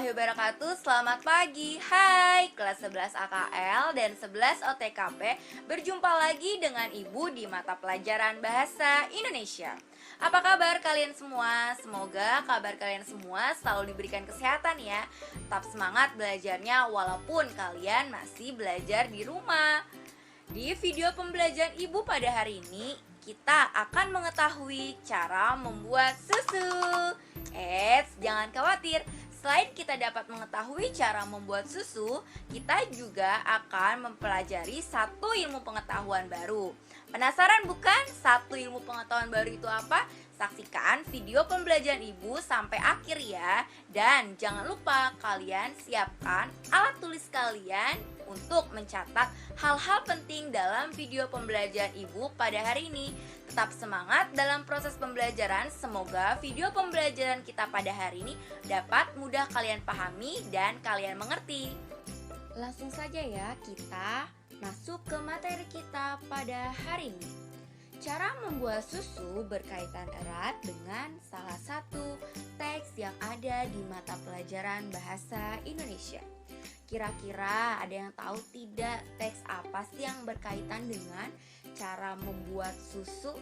warahmatullahi wabarakatuh. Selamat pagi. Hai, kelas 11 AKL dan 11 OTKP. Berjumpa lagi dengan Ibu di mata pelajaran Bahasa Indonesia. Apa kabar kalian semua? Semoga kabar kalian semua selalu diberikan kesehatan ya. Tetap semangat belajarnya walaupun kalian masih belajar di rumah. Di video pembelajaran Ibu pada hari ini, kita akan mengetahui cara membuat susu. Jangan khawatir. Selain kita dapat mengetahui cara membuat susu, kita juga akan mempelajari satu ilmu pengetahuan baru. Penasaran bukan? Satu ilmu pengetahuan baru itu apa? Saksikan video pembelajaran Ibu sampai akhir ya. Dan jangan lupa kalian siapkan alat tulis kalian untuk mencatat hal-hal penting dalam video pembelajaran Ibu pada hari ini. Tetap semangat dalam proses pembelajaran. Semoga video pembelajaran kita pada hari ini dapat mudah kalian pahami dan kalian mengerti. Langsung saja ya kita masuk ke materi kita pada hari ini. Cara membuat susu berkaitan erat dengan salah satu teks yang ada di mata pelajaran Bahasa Indonesia. Kira-kira ada yang tahu tidak teks apa sih yang berkaitan dengan cara membuat susu?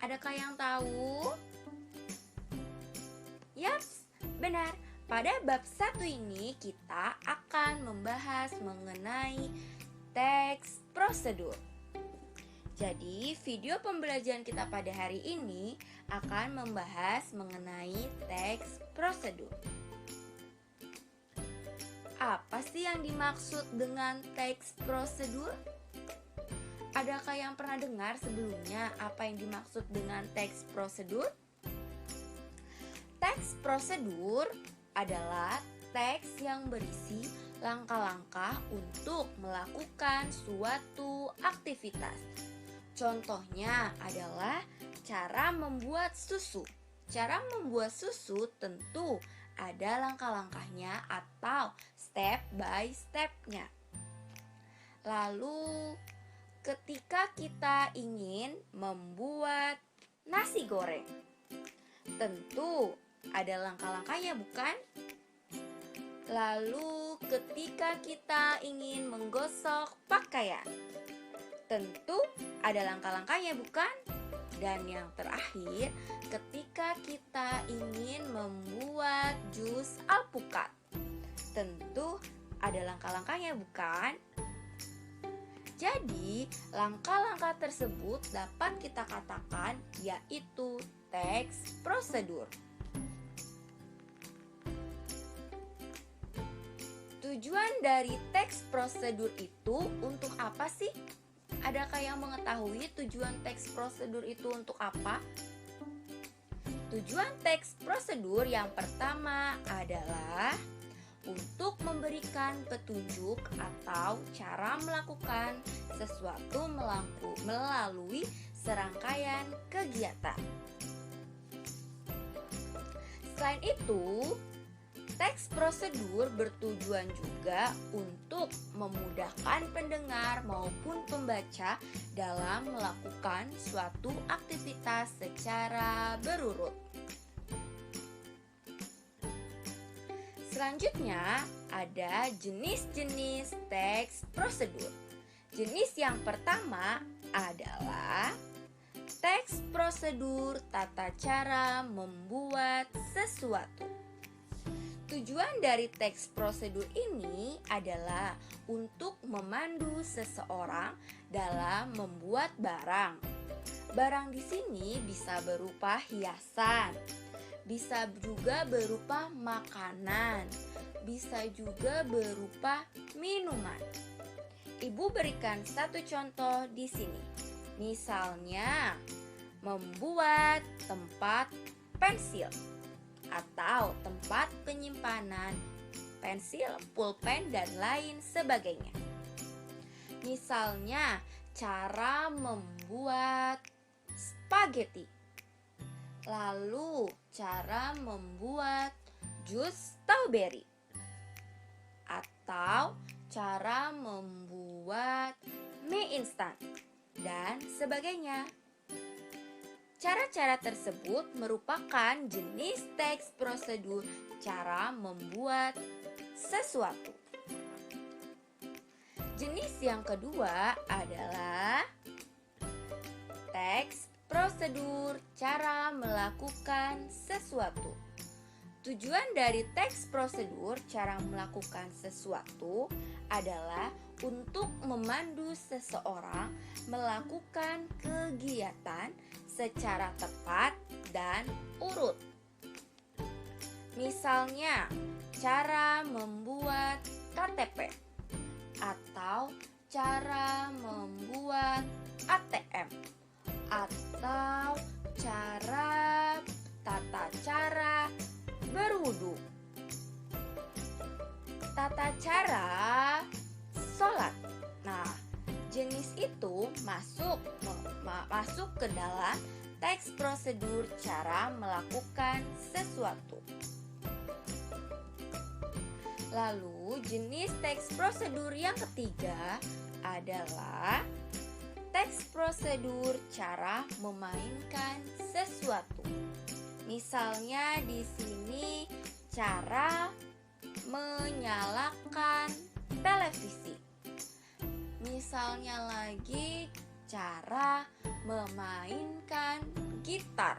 Adakah yang tahu? Yaps, benar. Pada bab 1 ini kita akan membahas mengenai teks prosedur. Jadi, video pembelajaran kita pada hari ini akan membahas mengenai teks prosedur. Apa sih yang dimaksud dengan teks prosedur? Adakah yang pernah dengar sebelumnya apa yang dimaksud dengan teks prosedur? Teks prosedur adalah teks yang berisi langkah-langkah untuk melakukan suatu aktivitas. Contohnya adalah cara membuat susu. Cara membuat susu tentu ada langkah-langkahnya atau step by stepnya. Lalu ketika kita ingin membuat nasi goreng, tentu ada langkah-langkahnya bukan? Lalu ketika kita ingin menggosok pakaian, tentu ada langkah-langkahnya bukan? Dan yang terakhir, ketika kita ingin membuat jus alpukat, tentu ada langkah-langkahnya bukan? Jadi, langkah-langkah tersebut dapat kita katakan yaitu teks prosedur. Tujuan dari teks prosedur itu untuk apa sih? Adakah yang mengetahui tujuan teks prosedur itu untuk apa? Tujuan teks prosedur yang pertama adalah untuk memberikan petunjuk atau cara melakukan sesuatu melalui serangkaian kegiatan. Selain itu, teks prosedur bertujuan juga untuk memudahkan pendengar maupun pembaca dalam melakukan suatu aktivitas secara berurut. Selanjutnya, ada jenis-jenis teks prosedur. Jenis yang pertama adalah teks prosedur tata cara membuat sesuatu. Tujuan dari teks prosedur ini adalah untuk memandu seseorang dalam membuat barang. Barang di sini bisa berupa hiasan, bisa juga berupa makanan, bisa juga berupa minuman. Ibu berikan satu contoh di sini. Misalnya, membuat tempat pensil atau tempat penyimpanan pensil, pulpen, dan lain sebagainya. Misalnya, cara membuat spaghetti. Lalu, cara membuat jus strawberry. Atau cara membuat mie instan dan sebagainya. Cara-cara tersebut merupakan jenis teks prosedur cara membuat sesuatu. Jenis yang kedua adalah teks prosedur cara melakukan sesuatu. Tujuan dari teks prosedur cara melakukan sesuatu adalah untuk memandu seseorang melakukan kegiatan secara tepat dan urut. Misalnya, cara membuat KTP atau cara membuat ATM atau tata cara berwudu, tata cara sholat. Nah, jenis itu masuk ke dalam teks prosedur cara melakukan sesuatu. Lalu, jenis teks prosedur yang ketiga adalah teks prosedur cara memainkan sesuatu. Misalnya di sini cara menyalakan televisi. Misalnya lagi cara memainkan gitar.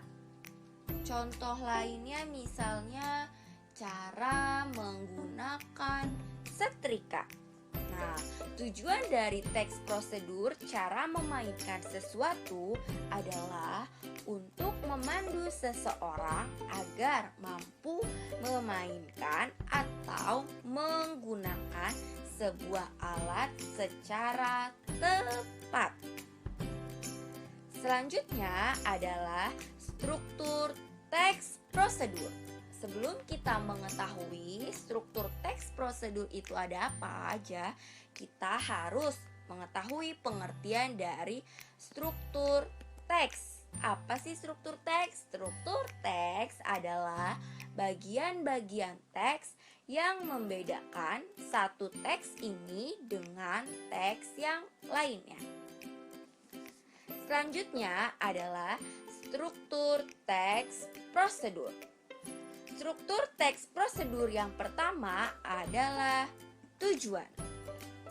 Contoh lainnya misalnya cara menggunakan setrika. Nah, tujuan dari teks prosedur cara memainkan sesuatu adalah untuk memandu seseorang agar mampu memainkan atau menggunakan sebuah alat secara tepat. Selanjutnya adalah struktur teks prosedur. Sebelum kita mengetahui struktur teks prosedur itu ada apa aja, kita harus mengetahui pengertian dari struktur teks. Apa sih struktur teks? Struktur teks adalah bagian-bagian teks yang membedakan satu teks ini dengan teks yang lainnya. Selanjutnya adalah struktur teks prosedur. Struktur teks prosedur yang pertama adalah tujuan.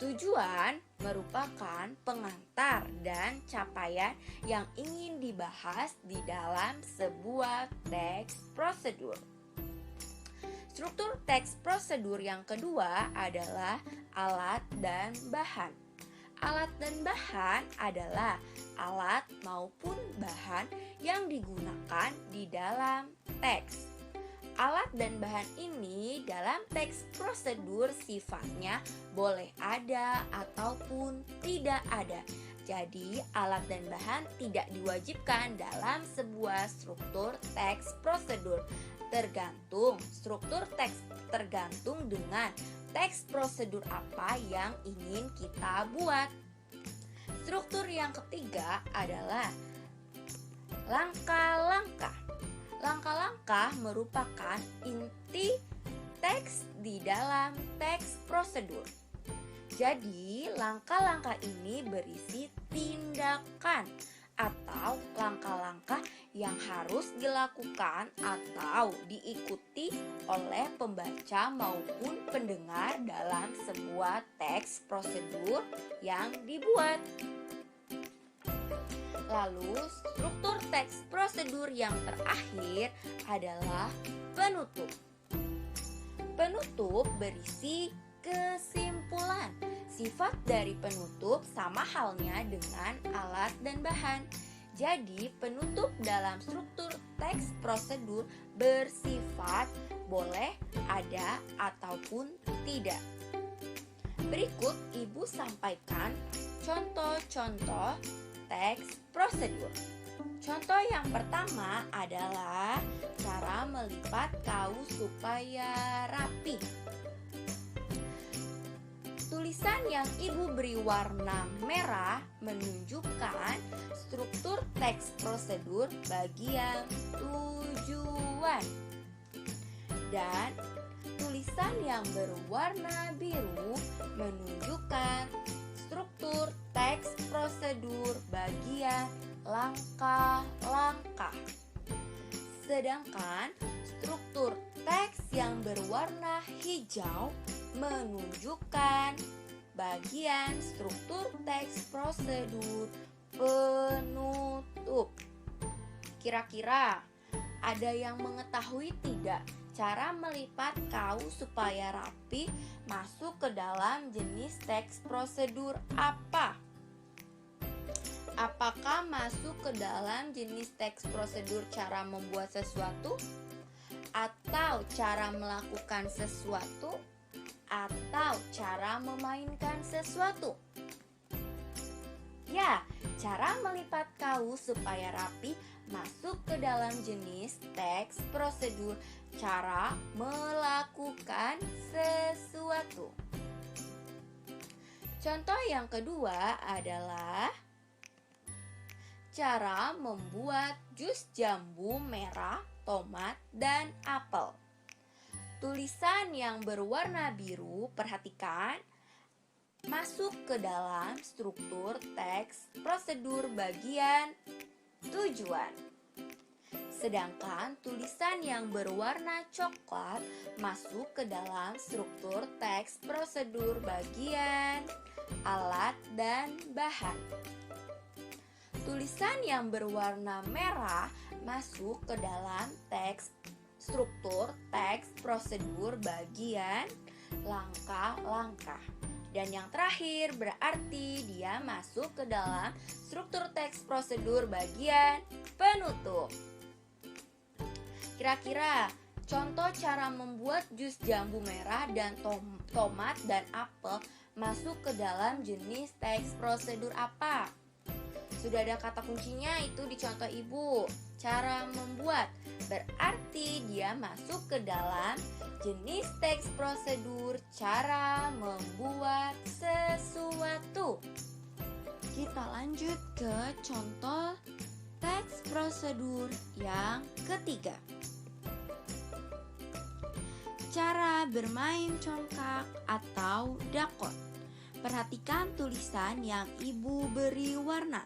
Tujuan merupakan pengantar dan capaian yang ingin dibahas di dalam sebuah teks prosedur. Struktur teks prosedur yang kedua adalah alat dan bahan. Alat dan bahan adalah alat maupun bahan yang digunakan di dalam teks. Alat dan bahan ini dalam teks prosedur sifatnya boleh ada ataupun tidak ada. Jadi, alat dan bahan tidak diwajibkan dalam sebuah struktur teks prosedur. Tergantung dengan teks prosedur apa yang ingin kita buat. Struktur yang ketiga adalah langkah-langkah. Langkah-langkah merupakan inti teks di dalam teks prosedur. Jadi, langkah-langkah ini berisi tindakan atau langkah-langkah yang harus dilakukan atau diikuti oleh pembaca maupun pendengar dalam sebuah teks prosedur yang dibuat. Lalu, struktur teks prosedur yang terakhir adalah penutup. Penutup berisi kesimpulan. Sifat dari penutup sama halnya dengan alat dan bahan. Jadi, penutup dalam struktur teks prosedur bersifat boleh ada ataupun tidak. Berikut Ibu sampaikan contoh-contoh teks prosedur. Contoh yang pertama adalah cara melipat kaus supaya rapi. Tulisan yang Ibu beri warna merah menunjukkan struktur teks prosedur bagian tujuan. Dan tulisan yang berwarna biru menunjukkan struktur teks prosedur bagian langkah-langkah. Sedangkan struktur teks yang berwarna hijau menunjukkan bagian struktur teks prosedur penutup. Kira-kira ada yang mengetahui tidak cara melipat kaus supaya rapi masuk ke dalam jenis teks prosedur apa? Apakah masuk ke dalam jenis teks prosedur cara membuat sesuatu? Atau cara melakukan sesuatu? Atau cara memainkan sesuatu? Ya, cara melipat kaus supaya rapi masuk ke dalam jenis teks prosedur cara melakukan sesuatu. Contoh yang kedua adalah cara membuat jus jambu merah, tomat, dan apel. Tulisan yang berwarna biru, perhatikan, masuk ke dalam struktur teks prosedur bagian tujuan. Sedangkan tulisan yang berwarna coklat masuk ke dalam struktur teks prosedur bagian alat dan bahan. Tulisan yang berwarna merah masuk ke dalam struktur teks prosedur bagian langkah-langkah. Dan yang terakhir berarti dia masuk ke dalam struktur teks prosedur bagian penutup. Kira-kira contoh cara membuat jus jambu merah dan tomat dan apel masuk ke dalam jenis teks prosedur apa? Sudah ada kata kuncinya itu di contoh ibu. Cara membuat berarti dia masuk ke dalam jenis teks prosedur cara membuat sesuatu. Kita lanjut ke contoh teks prosedur yang ketiga. Cara bermain congkak atau dakot. Perhatikan tulisan yang ibu beri warna.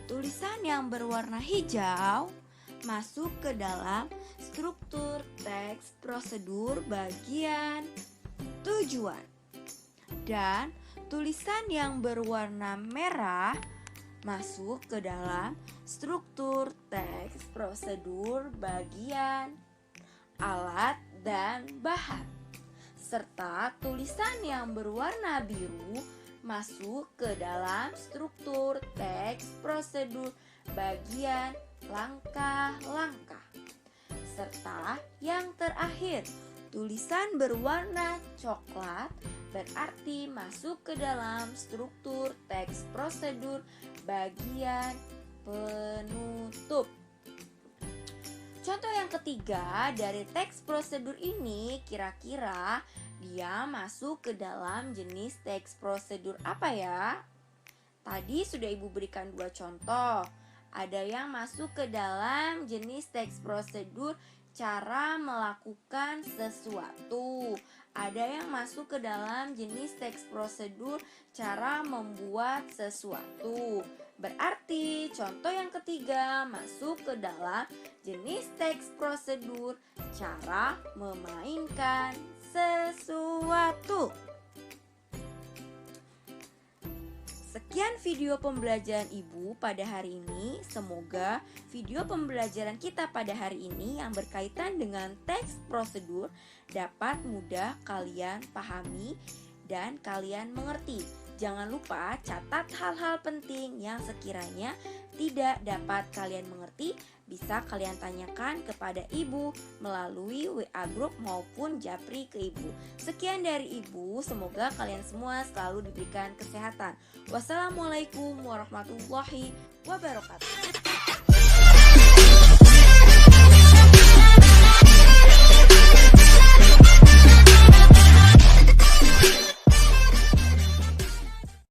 Tulisan yang berwarna hijau masuk ke dalam struktur teks prosedur bagian tujuan. Dan tulisan yang berwarna merah masuk ke dalam struktur teks prosedur bagian alat dan bahan. Serta tulisan yang berwarna biru masuk ke dalam struktur teks prosedur bagian langkah-langkah. Serta yang terakhir, tulisan berwarna coklat berarti masuk ke dalam struktur teks prosedur bagian penutup. Contoh yang ketiga dari teks prosedur ini, kira-kira dia masuk ke dalam jenis teks prosedur apa ya? Tadi sudah ibu berikan dua contoh. Ada yang masuk ke dalam jenis teks prosedur cara melakukan sesuatu. Ada yang masuk ke dalam jenis teks prosedur cara membuat sesuatu. Berarti contoh yang ketiga masuk ke dalam jenis teks prosedur cara memainkan sesuatu. Sekian video pembelajaran ibu pada hari ini. Semoga video pembelajaran kita pada hari ini yang berkaitan dengan teks prosedur dapat mudah kalian pahami dan kalian mengerti. Jangan lupa catat hal-hal penting yang sekiranya tidak dapat kalian mengerti, bisa kalian tanyakan kepada ibu melalui WA group maupun japri ke ibu. Sekian dari ibu, semoga kalian semua selalu diberikan kesehatan. Wassalamualaikum warahmatullahi wabarakatuh.